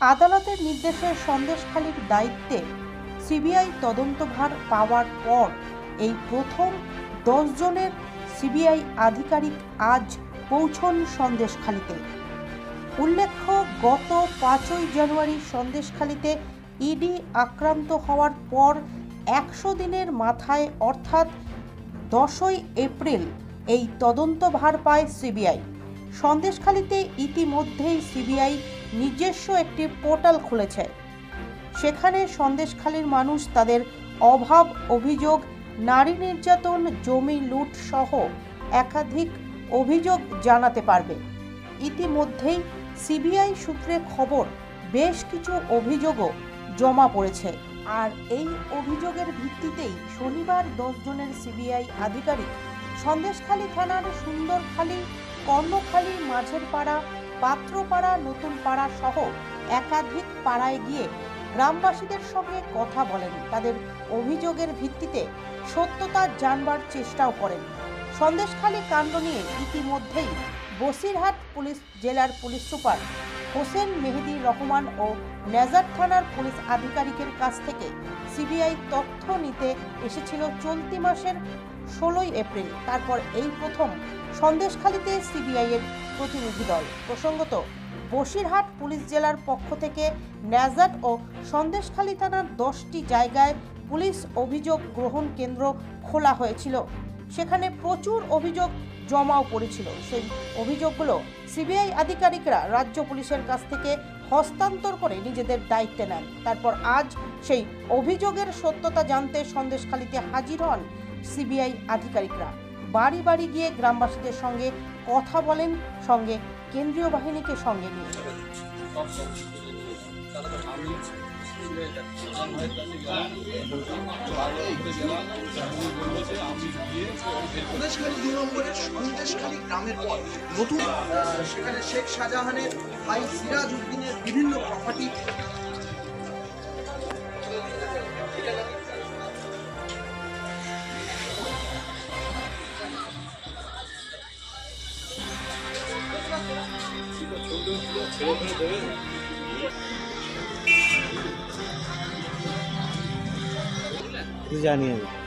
আদালতের নির্দেশে সন্দেশখালীর দায়িত্বে সিবিআই তদন্তভার পাওয়ার পর এই প্রথম 10 জনের সিবিআই আধিকারিক আজ পৌঁছন সন্দেশখালীতে। উল্লেখ্য, গত 5ই জানুয়ারি সন্দেশখালীতে ইডি আক্রান্ত হওয়ার পর 100 দিনের মাথায় অর্থাৎ 10ই এপ্রিল এই তদন্তভার পায় সিবিআই। সন্দেশখালীতে ইতিমধ্যেই সিবিআই নিজস্ব একটি পোর্টাল খুলেছে। সেখানে সন্দেশখালীর মানুষ তাদের অভাব, অভিযোগ, নারী নির্যাতন, জমি লুট সহ একাধিক অভিযোগ জানাতে পারবে। ইতিমধ্যেই সিবিআই সূত্রে খবর বেশ কিছু অভিযোগও জমা পড়েছে। আর এই অভিযোগের ভিত্তিতেই শনিবার 10 জনের সিবিআই আধিকারিক সন্দেশখালী থানার সুন্দরখালী, কর্ণখালী, মাঝের পাড়া, পাত্রপাড়া, নতুন পাড়া সহ একাধিক পাড়ায় গিয়ে গ্রামবাসীদের সঙ্গে কথা বলেন। তাদের অভিযোগের ভিত্তিতে সত্যতা জানবার চেষ্টাও করেন। সন্দেশখালী কাণ্ড নিয়ে ইতিমধ্যেই বসিরহাট পুলিশ জেলার পুলিশ সুপার হোসেন মেহেদি রহমান ও নেজার থানার পুলিশ আধিকারিকের কাছ থেকে সিবিআই তথ্য নিতে এসেছিল চলতি মাসের 16ই এপ্রিল। তারপর এই প্রথম সন্দেশখালীতে সিবিআই এর প্রতিনিধি দল। প্রসঙ্গত, বসিরহাট পুলিশ জেলার পক্ষ থেকে নেজার ও সন্দেশখালী থানার 10টি জায়গায় পুলিশ অভিযোগ গ্রহণ কেন্দ্র খোলা হয়েছিল। সেখানে প্রচুর অভিযোগ জমাও পড়েছিল। সেই অভিযোগগুলো সিবিআই আধিকারিকরা রাজ্য পুলিশের কাছ থেকে হস্তান্তর করে নিজেদের দায়িত্বে নেন। তারপর আজ সেই অভিযোগের সত্যতা জানতে সন্দেশখালীতে হাজির হন সিবিআই আধিকারিকরা। বাড়ি বাড়ি গিয়ে গ্রামবাসীদের সঙ্গে কথা বলেন, সঙ্গে কেন্দ্রীয় বাহিনীকে সঙ্গে নিয়ে। সন্দেশখালী 2 নম্বরের সন্দেশখালী গ্রামের পর নতুন সেখানে শেখ শাহজাহানের ভাই সিরাজ উদ্দিনের বিভিন্ন প্রপার্টি জানি আমি।